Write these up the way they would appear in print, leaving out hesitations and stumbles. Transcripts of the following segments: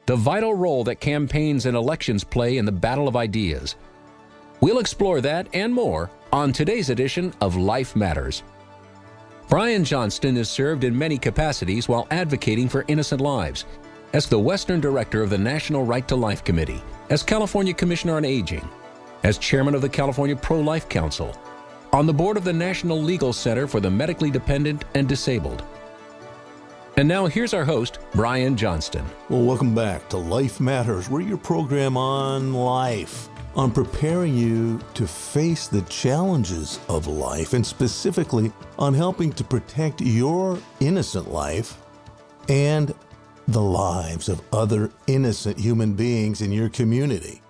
the vital role that campaigns and elections play in the battle of ideas. We'll explore that and more on today's edition of Life Matters. Brian Johnston has served in many capacities while advocating for innocent lives, as the Western Director of the National Right to Life Committee, as California Commissioner on Aging, as Chairman of the California Pro-Life Council, on the board of the National Legal Center for the Medically Dependent and Disabled. And now here's our host, Brian Johnston. Well, welcome back to Life Matters. We're your program on life, on preparing you to face the challenges of life, and specifically on helping to protect your innocent life and the lives of other innocent human beings in your community.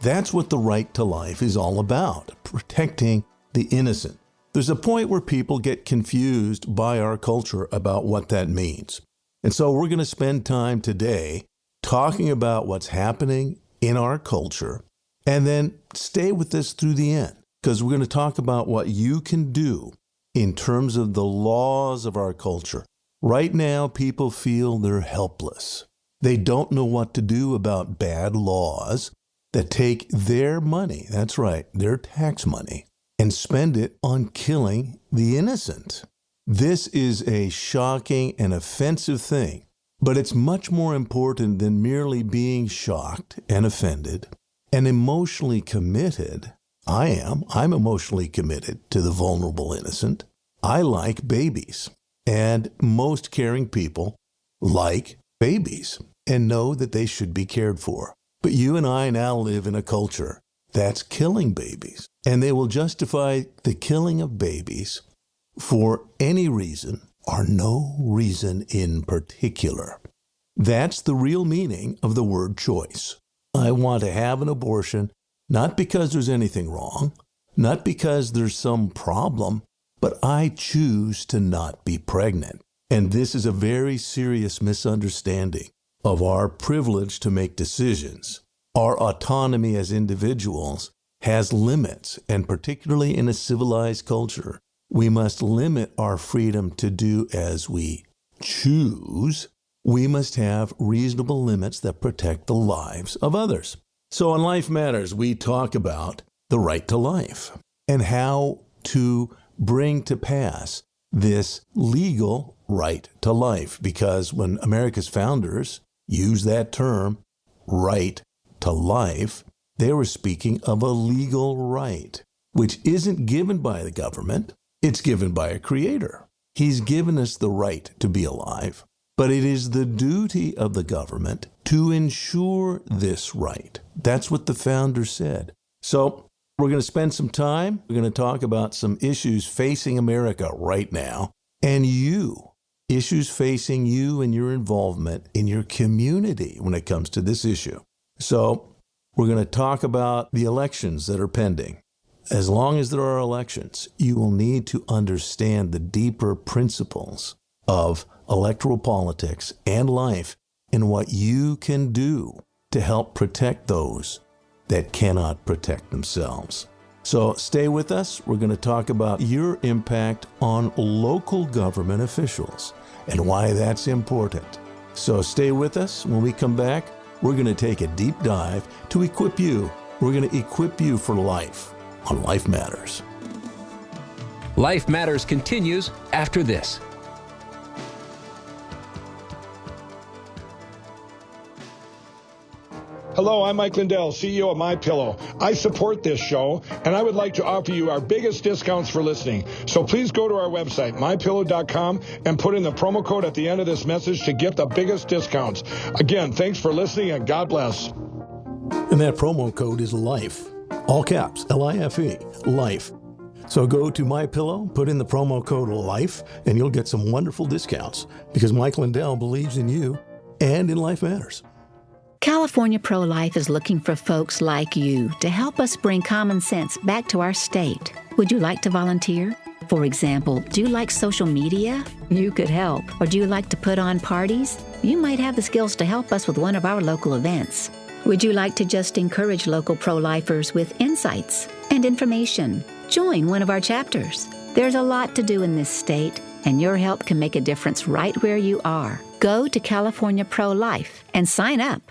That's what the right to life is all about, protecting the innocent. There's a point where people get confused by our culture about what that means. And so we're going to spend time today talking about what's happening in our culture, and then stay with this through the end, because we're going to talk about what you can do in terms of the laws of our culture. Right now, people feel they're helpless. They don't know what to do about bad laws that take their money, that's right, their tax money, and spend it on killing the innocent. This is a shocking and offensive thing, but it's much more important than merely being shocked and offended and emotionally committed. I'm emotionally committed to the vulnerable innocent. I like babies, and most caring people like babies and know that they should be cared for. But you and I now live in a culture that's killing babies, and they will justify the killing of babies for any reason or no reason in particular. That's the real meaning of the word choice. I want to have an abortion, not because there's anything wrong, not because there's some problem, but I choose to not be pregnant. And this is a very serious misunderstanding of our privilege to make decisions. Our autonomy as individuals has limits, and particularly in a civilized culture, we must limit our freedom to do as we choose. We must have reasonable limits that protect the lives of others. So on Life Matters, we talk about the right to life and how to bring to pass this legal right to life. Because when America's founders used that term, right to life, they were speaking of a legal right, which isn't given by the government. It's given by a creator. He's given us the right to be alive, but it is the duty of the government to ensure this right. That's what the founders said. So we're going to spend some time. We're going to talk about some issues facing America right now, and issues facing you and your involvement in your community when it comes to this issue. So we're going to talk about the elections that are pending. As long as there are elections, you will need to understand the deeper principles of electoral politics and life and what you can do to help protect those that cannot protect themselves. So stay with us. We're going to talk about your impact on local government officials and why that's important. So stay with us. When we come back, we're going to take a deep dive to equip you. We're going to equip you for life on Life Matters. Life Matters continues after this. Hello, I'm Mike Lindell, CEO of MyPillow. I support this show, and I would like to offer you our biggest discounts for listening. So please go to our website, mypillow.com, and put in the promo code at the end of this message to get the biggest discounts. Again, thanks for listening, and God bless. And that promo code is LIFE. All caps, L-I-F-E, LIFE. So go to MyPillow, put in the promo code LIFE, and you'll get some wonderful discounts, because Mike Lindell believes in you and in Life Matters. California Pro-Life is looking for folks like you to help us bring common sense back to our state. Would you like to volunteer? For example, do you like social media? You could help. Or do you like to put on parties? You might have the skills to help us with one of our local events. Would you like to just encourage local pro-lifers with insights and information? Join one of our chapters. There's a lot to do in this state, and your help can make a difference right where you are. Go to California Pro-Life and sign up.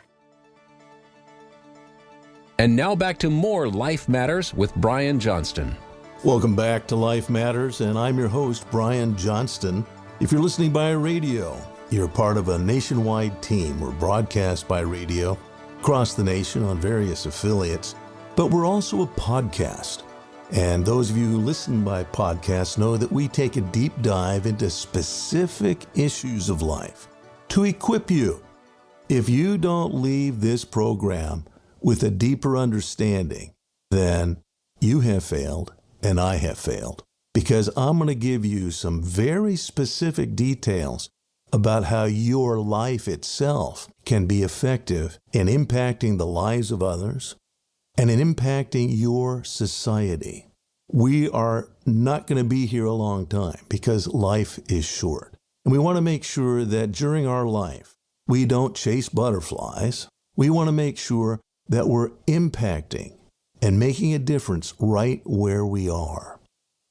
And now back to more Life Matters with Brian Johnston. Welcome back to Life Matters, and I'm your host, Brian Johnston. If you're listening by radio, you're part of a nationwide team. We're broadcast by radio across the nation on various affiliates, but we're also a podcast. And those of you who listen by podcast know that we take a deep dive into specific issues of life to equip you. If you don't leave this program with a deeper understanding, then you have failed and I have failed, because I'm going to give you some very specific details about how your life itself can be effective in impacting the lives of others and in impacting your society. We are not going to be here a long time because life is short. And we want to make sure that during our life, we don't chase butterflies. We want to make sure that we're impacting and making a difference right where we are.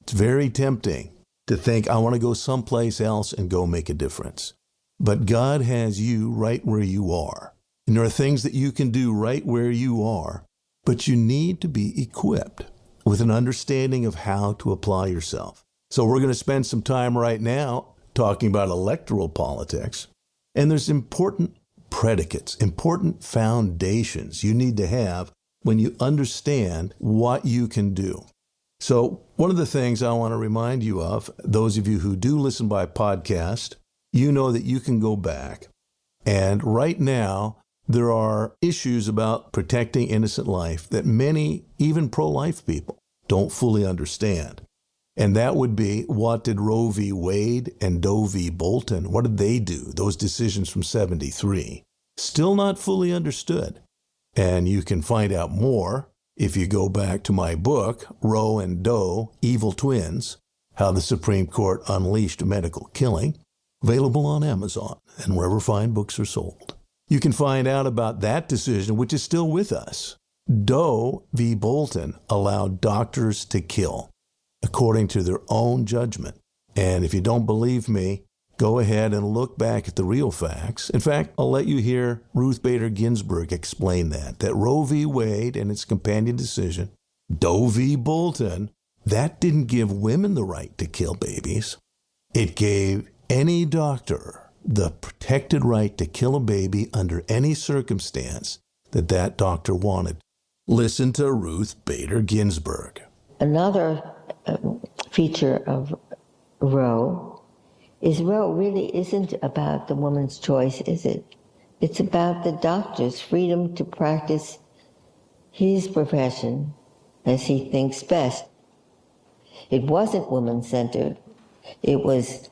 It's very tempting to think, I want to go someplace else and go make a difference. But God has you right where you are. And there are things that you can do right where you are, but you need to be equipped with an understanding of how to apply yourself. So we're going to spend some time right now talking about electoral politics. And there's important predicates, important foundations you need to have when you understand what you can do. So one of the things I want to remind you of, those of you who do listen by podcast, you know that you can go back. And right now, there are issues about protecting innocent life that many, even pro-life people, don't fully understand. And that would be, what did Roe v. Wade and Doe v. Bolton, what did they do? Those decisions from 73. Still not fully understood. And you can find out more if you go back to my book, Roe and Doe, Evil Twins, How the Supreme Court Unleashed Medical Killing, available on Amazon and wherever fine books are sold. You can find out about that decision, which is still with us. Doe v. Bolton allowed doctors to kill according to their own judgment. And if you don't believe me, go ahead and look back at the real facts. In fact, I'll let you hear Ruth Bader Ginsburg explain that Roe v. Wade and its companion decision, Doe v. Bolton, that didn't give women the right to kill babies. It gave any doctor the protected right to kill a baby under any circumstance that that doctor wanted. Listen to Ruth Bader Ginsburg. Another feature of Roe is Roe really isn't about the woman's choice, is it? It's about the doctor's freedom to practice his profession as he thinks best. It wasn't woman-centered. It was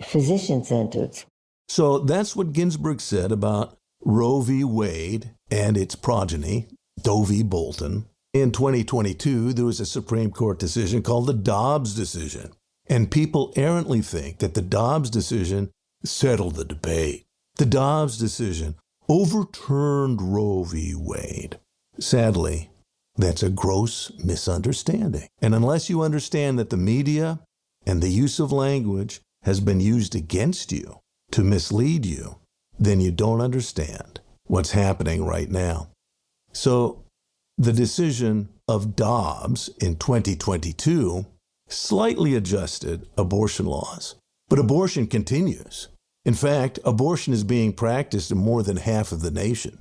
physician-centered. So that's what Ginsburg said about Roe v. Wade and its progeny, Doe v. Bolton. In 2022, there was a Supreme Court decision called the Dobbs decision. And people errantly think that the Dobbs decision settled the debate. The Dobbs decision overturned Roe v. Wade. Sadly, that's a gross misunderstanding. And unless you understand that the media and the use of language has been used against you to mislead you, then you don't understand what's happening right now. So the decision of Dobbs in 2022 slightly adjusted abortion laws, but abortion continues. In fact, abortion is being practiced in more than half of the nation.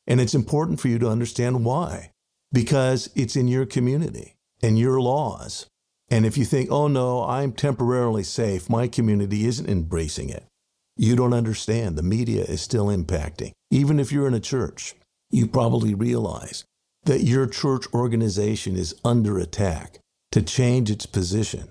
And it's important for you to understand why. Because it's in your community and your laws. And if you think, oh no, I'm temporarily safe, my community isn't embracing it, you don't understand. The media is still impacting. Even if you're in a church, you probably realize that your church organization is under attack to change its position.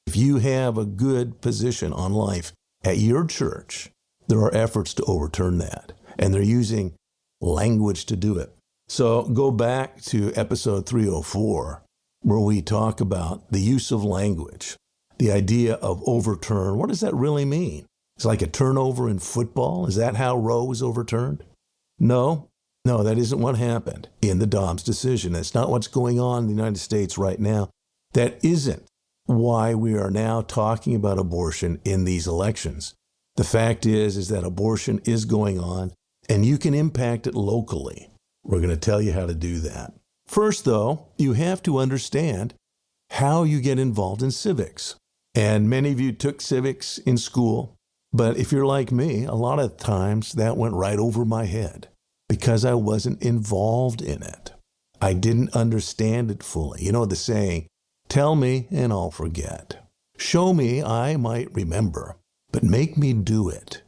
If you have a good position on life at your church, there are efforts to overturn that. And they're using language to do it. So go back to episode 304, where we talk about the use of language, the idea of overturn. What does that really mean? It's like a turnover in football. Is that how Roe was overturned? No, that isn't what happened in the Dobbs decision. That's not what's going on in the United States right now. That isn't why we are now talking about abortion in these elections. The fact is that abortion is going on, and you can impact it locally. We're going to tell you how to do that. First, though, you have to understand how you get involved in civics. And many of you took civics in school, but if you're like me, a lot of times that went right over my head because I wasn't involved in it. I didn't understand it fully. You know the saying, tell me and I'll forget. Show me, I might remember, but make me do it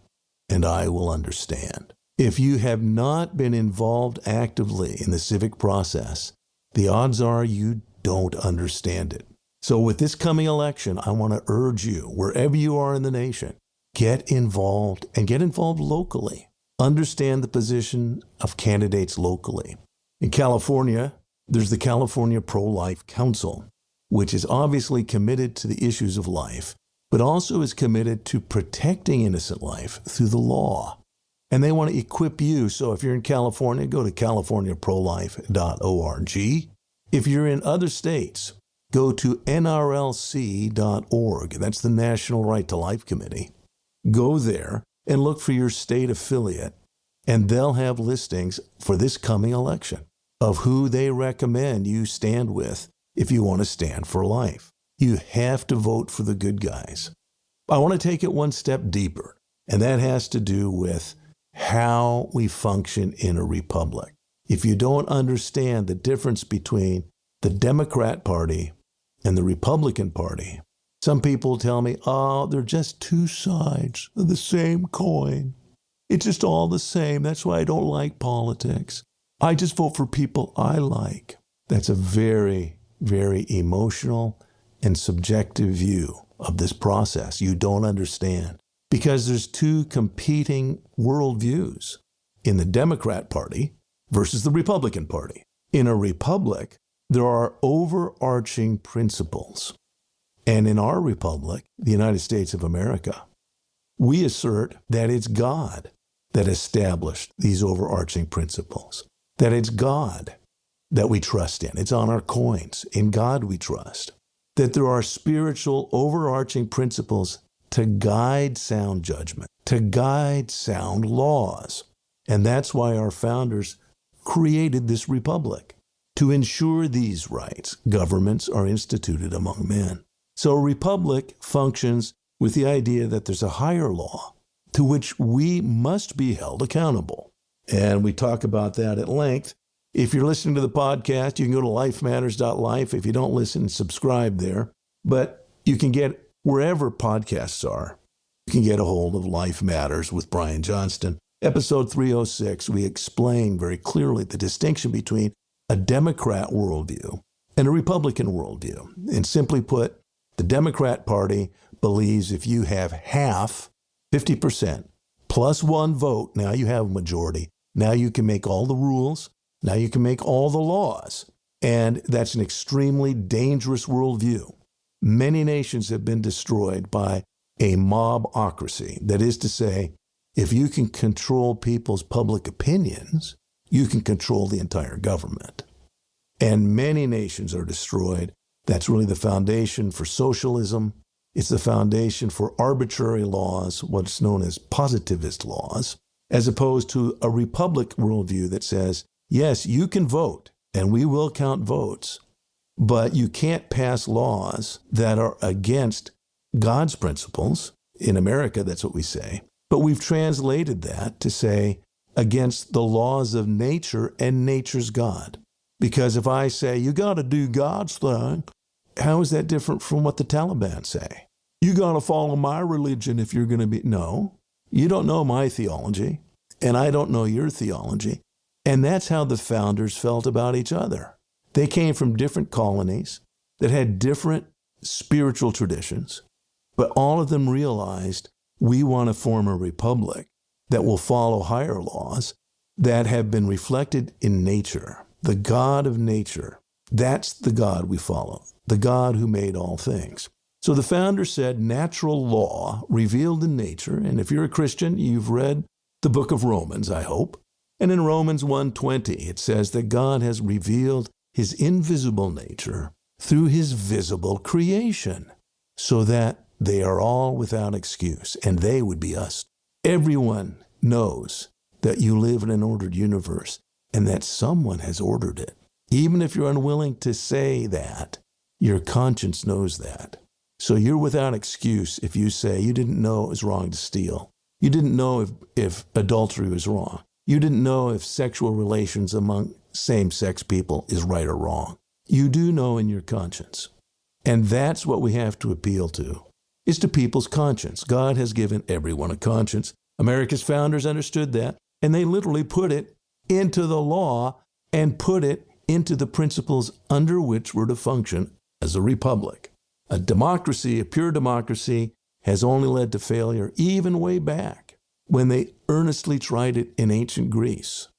and I will understand. If you have not been involved actively in the civic process, the odds are you don't understand it. So with this coming election, I want to urge you, wherever you are in the nation, get involved and get involved locally. Understand the position of candidates locally. In California, there's the California Pro-Life Council, which is obviously committed to the issues of life, but also is committed to protecting innocent life through the law. And they want to equip you. So if you're in California, go to californiaprolife.org. If you're in other states, go to nrlc.org. That's the National Right to Life Committee. Go there and look for your state affiliate, and they'll have listings for this coming election of who they recommend you stand with if you want to stand for life. You have to vote for the good guys. I want to take it one step deeper, and that has to do with how we function in a republic. If you don't understand the difference between the Democrat Party and the Republican Party, some people tell me, oh, they're just two sides of the same coin. It's just all the same. That's why I don't like politics. I just vote for people I like. That's a very, very emotional and subjective view of this process. You don't understand. Because there's two competing worldviews in the Democrat Party versus the Republican Party. In a republic, there are overarching principles. And in our republic, the United States of America, we assert that it's God that established these overarching principles, that it's God that we trust in. It's on our coins. In God we trust. That there are spiritual overarching principles to guide sound judgment, to guide sound laws. And that's why our founders created this republic. To ensure these rights, governments are instituted among men. So a republic functions with the idea that there's a higher law to which we must be held accountable. And we talk about that at length. If you're listening to the podcast, you can go to lifematters.life. If you don't listen, subscribe there. But you can get wherever podcasts are. You can get a hold of Life Matters with Brian Johnston. Episode 306, we explain very clearly the distinction between a Democrat worldview and a Republican worldview. And simply put, the Democrat Party believes if you have half, 50%, plus one vote, now you have a majority. Now you can make all the rules. Now you can make all the laws. And that's an extremely dangerous worldview. Many nations have been destroyed by a mobocracy. That is to say, if you can control people's public opinions, you can control the entire government. And many nations are destroyed. That's really the foundation for socialism. It's the foundation for arbitrary laws, what's known as positivist laws, as opposed to a republic worldview that says, yes, you can vote, and we will count votes, but you can't pass laws that are against God's principles. In America, that's what we say. But we've translated that to say against the laws of nature and nature's God. Because if I say, you got to do God's thing, how is that different from what the Taliban say? You got to follow my religion if you're going to be... No, you don't know my theology, and I don't know your theology. And that's how the founders felt about each other. They came from different colonies that had different spiritual traditions, but all of them realized we want to form a republic that will follow higher laws that have been reflected in nature. The God of nature, that's the God we follow, the God who made all things. So the founder said natural law revealed in nature, and if you're a Christian, you've read the book of Romans, I hope. And in Romans 1:20, it says that God has revealed his invisible nature through his visible creation, so that they are all without excuse, and they would be us. Everyone knows that you live in an ordered universe, and that someone has ordered it. Even if you're unwilling to say that, your conscience knows that. So you're without excuse if you say you didn't know it was wrong to steal. You didn't know if adultery was wrong. You didn't know if sexual relations among same-sex people is right or wrong. You do know in your conscience. And that's what we have to appeal to, is to people's conscience. God has given everyone a conscience. America's founders understood that, and they literally put it into the law and put it into the principles under which we're to function as a republic. A democracy, a pure democracy, has only led to failure even way back when they earnestly tried it in ancient Greece.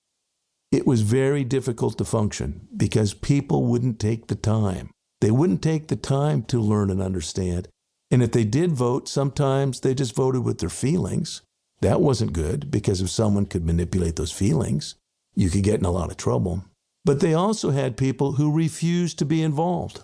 It was very difficult to function because people wouldn't take the time. They wouldn't take the time to learn and understand. And if they did vote, sometimes they just voted with their feelings. That wasn't good, because if someone could manipulate those feelings, you could get in a lot of trouble. But they also had people who refused to be involved.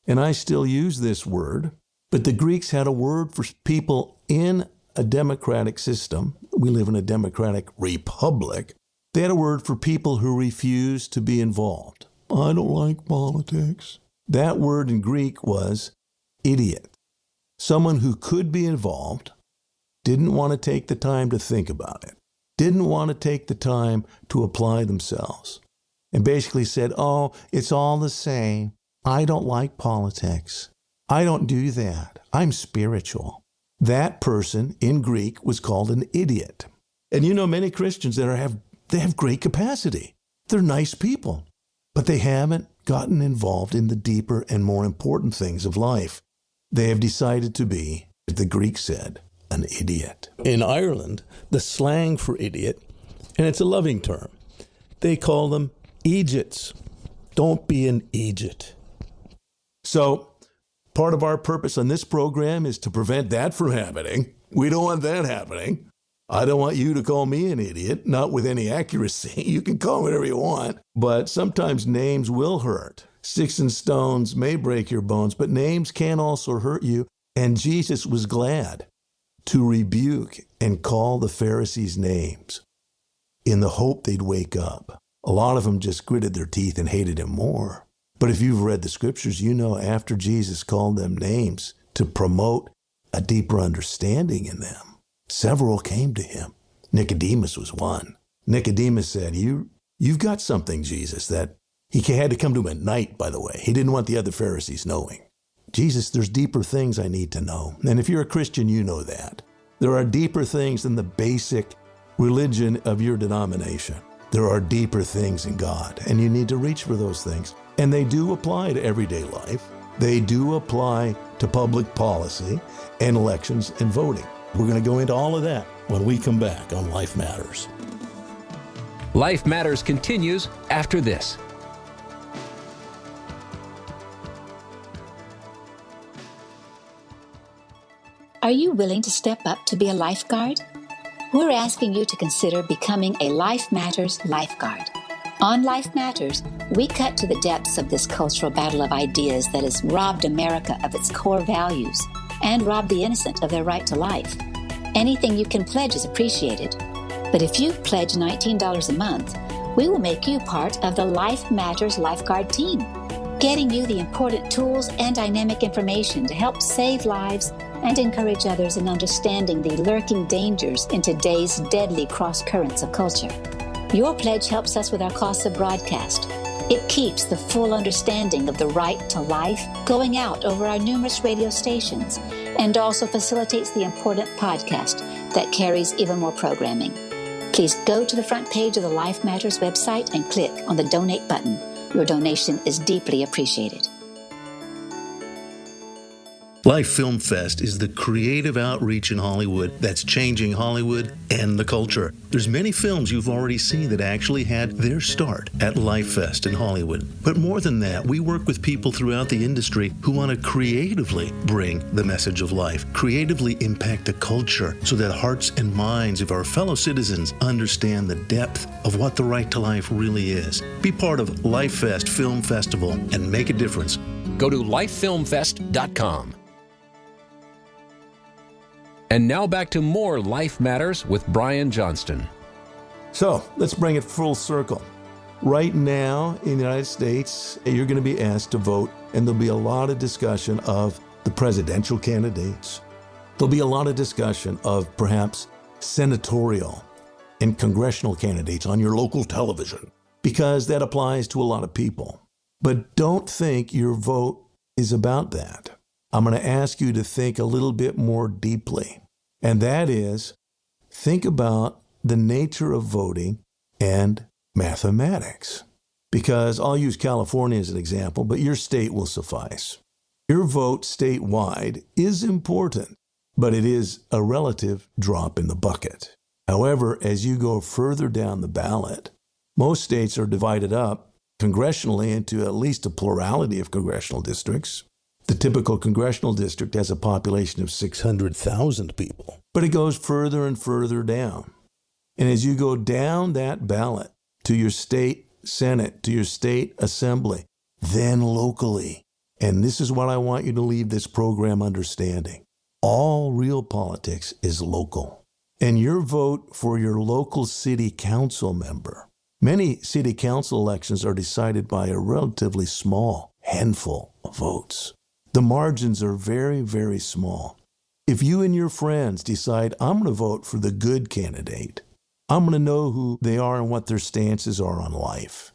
And I still use this word, but the Greeks had a word for people in a democratic system. We live in a democratic republic. They had a word for people who refused to be involved. I don't like politics. That word in Greek was idiot. Someone who could be involved, didn't want to take the time to think about it, didn't want to take the time to apply themselves, and basically said, oh, it's all the same. I don't like politics. I don't do that. I'm spiritual. That person in Greek was called an idiot. And you know, many Christians that have great capacity. They're nice people, but they haven't gotten involved in the deeper and more important things of life. They have decided to be, as the Greeks said, an idiot. In Ireland, the slang for idiot, and it's a loving term, they call them Egypts. Don't be an Egypt. So part of our purpose on this program is to prevent that from happening. We don't want that happening. I don't want you to call me an idiot, not with any accuracy. You can call me whatever you want, but sometimes names will hurt. Sticks and stones may break your bones, but names can also hurt you. And Jesus was glad to rebuke and call the Pharisees names in the hope they'd wake up. A lot of them just gritted their teeth and hated him more. But if you've read the scriptures, you know after Jesus called them names to promote a deeper understanding in them, several came to him. Nicodemus was one. Nicodemus said, you've got something, Jesus, that he had to come to him at night, by the way. He didn't want the other Pharisees knowing. Jesus, there's deeper things I need to know. And if you're a Christian, you know that. There are deeper things than the basic religion of your denomination. There are deeper things in God, and you need to reach for those things. And they do apply to everyday life. They do apply to public policy and elections and voting. We're going to go into all of that when we come back on Life Matters. Life Matters continues after this. Are you willing to step up to be a lifeguard? We're asking you to consider becoming a Life Matters lifeguard. On Life Matters, we cut to the depths of this cultural battle of ideas that has robbed America of its core values and robbed the innocent of their right to life. Anything you can pledge is appreciated. But if you pledge $19 a month, we will make you part of the Life Matters lifeguard team, getting you the important tools and dynamic information to help save lives and encourage others in understanding the lurking dangers in today's deadly cross-currents of culture. Your pledge helps us with our costs of broadcast. It keeps the full understanding of the right to life going out over our numerous radio stations, and also facilitates the important podcast that carries even more programming. Please go to the front page of the Life Matters website and click on the donate button. Your donation is deeply appreciated. Life Film Fest is the creative outreach in Hollywood that's changing Hollywood and the culture. There's many films you've already seen that actually had their start at Life Fest in Hollywood. But more than that, we work with people throughout the industry who want to creatively bring the message of life, creatively impact the culture so that hearts and minds of our fellow citizens understand the depth of what the right to life really is. Be part of Life Fest Film Festival and make a difference. Go to lifefilmfest.com. And now back to more Life Matters with Brian Johnston. So let's bring it full circle. Right now in the United States, you're going to be asked to vote, and there'll be a lot of discussion of the presidential candidates. There'll be a lot of discussion of perhaps senatorial and congressional candidates on your local television, because that applies to a lot of people. But don't think your vote is about that. I'm going to ask you to think a little bit more deeply, and that is, think about the nature of voting and mathematics. Because I'll use California as an example, but your state will suffice. Your vote statewide is important, but it is a relative drop in the bucket. However, as you go further down the ballot, most states are divided up congressionally into at least a plurality of congressional districts. The typical congressional district has a population of 600,000 people, but it goes further and further down. And as you go down that ballot to your state Senate, to your state assembly, then locally, and this is what I want you to leave this program understanding, all real politics is local. And your vote for your local city council member, many city council elections are decided by a relatively small handful of votes. The margins are very, very small. If you and your friends decide, I'm going to vote for the good candidate, I'm going to know who they are and what their stances are on life,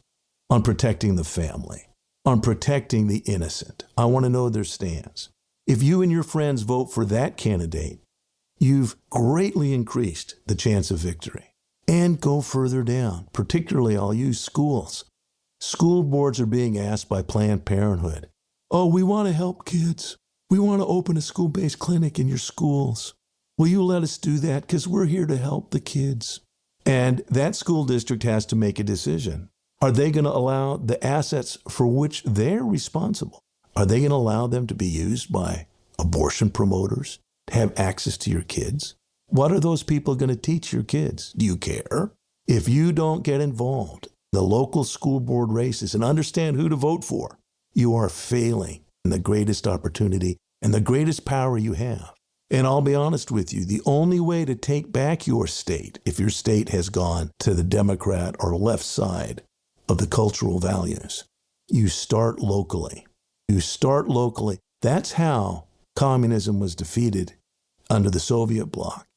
on protecting the family, on protecting the innocent. I want to know their stance. If you and your friends vote for that candidate, you've greatly increased the chance of victory. And go further down. Particularly, I'll use schools. School boards are being asked by Planned Parenthood, oh, we want to help kids. We want to open a school-based clinic in your schools. Will you let us do that? Because we're here to help the kids. And that school district has to make a decision. Are they going to allow the assets for which they're responsible? Are they going to allow them to be used by abortion promoters to have access to your kids? What are those people going to teach your kids? Do you care? If you don't get involved in the local school board races and understand who to vote for, you are failing in the greatest opportunity and the greatest power you have. And I'll be honest with you, the only way to take back your state, if your state has gone to the Democrat or left side of the cultural values, you start locally. You start locally. That's how communism was defeated under the Soviet bloc,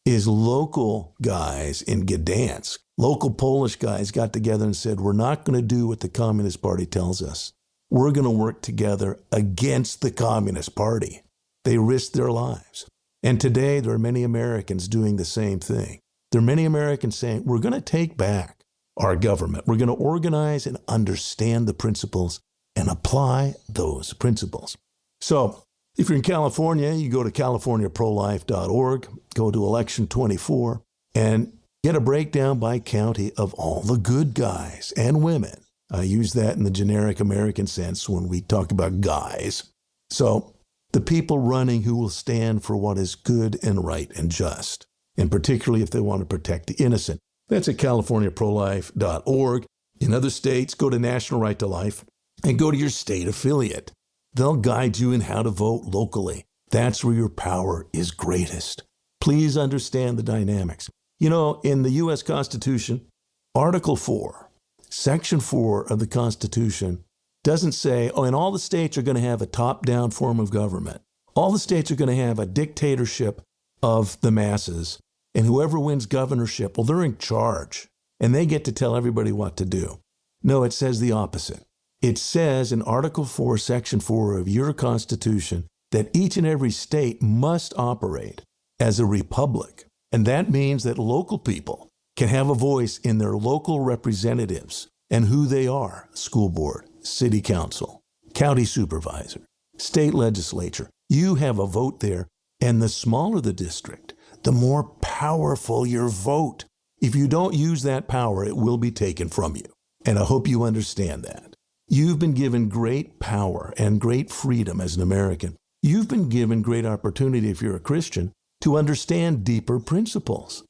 is local guys in Gdansk, local Polish guys got together and said, we're not going to do what the Communist Party tells us. We're going to work together against the Communist Party. They risked their lives. And today, there are many Americans doing the same thing. There are many Americans saying, we're going to take back our government. We're going to organize and understand the principles and apply those principles. So if you're in California, you go to californiaprolife.org, go to election 24, and get a breakdown by county of all the good guys and women. I use that in the generic American sense when we talk about guys. So the people running who will stand for what is good and right and just, and particularly if they want to protect the innocent. That's at californiaprolife.org. In other states, go to National Right to Life and go to your state affiliate. They'll guide you in how to vote locally. That's where your power is greatest. Please understand the dynamics. You know, in the U.S. Constitution, Article 4, Section 4 of the Constitution doesn't say, oh, and all the states are going to have a top-down form of government. All the states are going to have a dictatorship of the masses, and whoever wins governorship, well, they're in charge, and they get to tell everybody what to do. No, it says the opposite. It says in Article 4, Section 4 of your Constitution that each and every state must operate as a republic, and that means that local people can have a voice in their local representatives and who they are: school board, city council, county supervisor, state legislature. You have a vote there, and the smaller the district, the more powerful your vote. If you don't use that power, it will be taken from you. And I hope you understand that. You've been given great power and great freedom as an American. You've been given great opportunity, if you're a Christian, to understand deeper principles.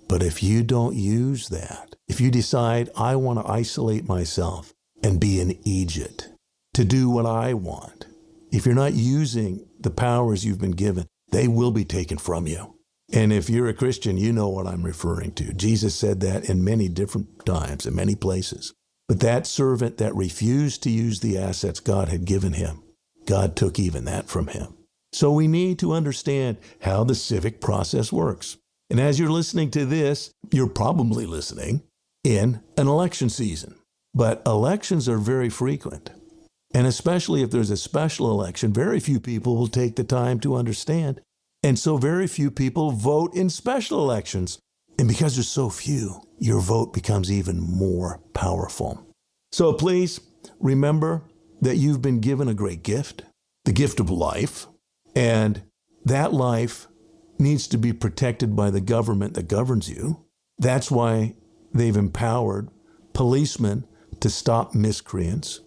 But if you don't use that, if you decide, I want to isolate myself and be an Egypt, to do what I want, if you're not using the powers you've been given, they will be taken from you. And if you're a Christian, you know what I'm referring to. Jesus said that in many different times, in many places. But that servant that refused to use the assets God had given him, God took even that from him. So we need to understand how the civic process works. And as you're listening to this, you're probably listening in an election season. But elections are very frequent. And especially if there's a special election, very few people will take the time to understand. And so very few people vote in special elections. And because there's so few, your vote becomes even more powerful. So please remember that you've been given a great gift, the gift of life. And that life needs to be protected by the government that governs you. That's why they've empowered policemen to stop miscreants.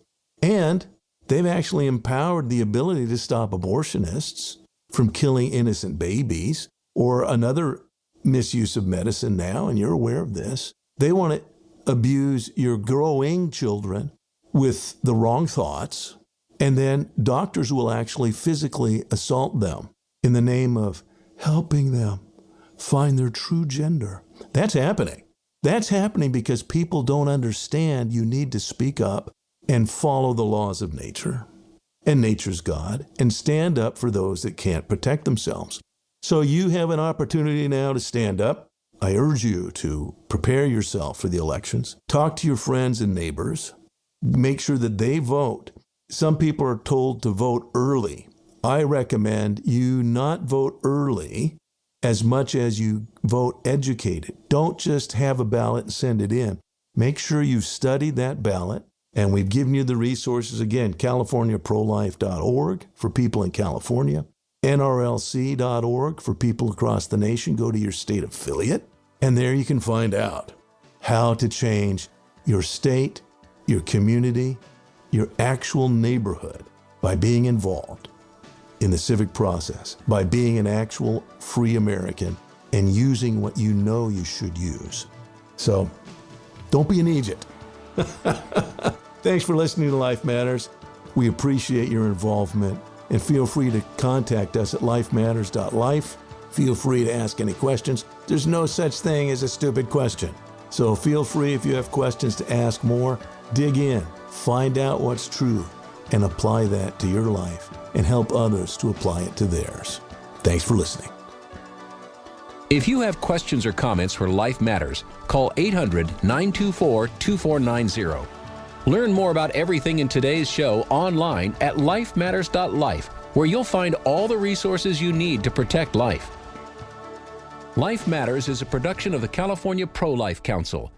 And they've actually empowered the ability to stop abortionists from killing innocent babies, or another misuse of medicine now, and you're aware of this. They want to abuse your growing children with the wrong thoughts, and then doctors will actually physically assault them in the name of helping them find their true gender. That's happening. That's happening because people don't understand you need to speak up and follow the laws of nature and nature's God and stand up for those that can't protect themselves. So you have an opportunity now to stand up. I urge you to prepare yourself for the elections. Talk to your friends and neighbors. Make sure that they vote. Some people are told to vote early. I recommend you not vote early as much as you vote educated. Don't just have a ballot and send it in. Make sure you've studied that ballot. And we've given you the resources, again, CaliforniaProlife.org for people in California, NRLC.org for people across the nation. Go to your state affiliate, and there you can find out how to change your state, your community, your actual neighborhood by being involved in the civic process, by being an actual free American and using what you know you should use. So don't be an Egypt. Thanks for listening to Life Matters. We appreciate your involvement, and feel free to contact us at lifematters.life. Feel free to ask any questions. There's no such thing as a stupid question. So feel free, if you have questions, to ask more. Dig in, find out what's true, and apply that to your life and help others to apply it to theirs. Thanks for listening. If you have questions or comments for Life Matters, call 800-924-2490. Learn more about everything in today's show online at lifematters.life, where you'll find all the resources you need to protect life. Life Matters is a production of the California Pro-Life Council.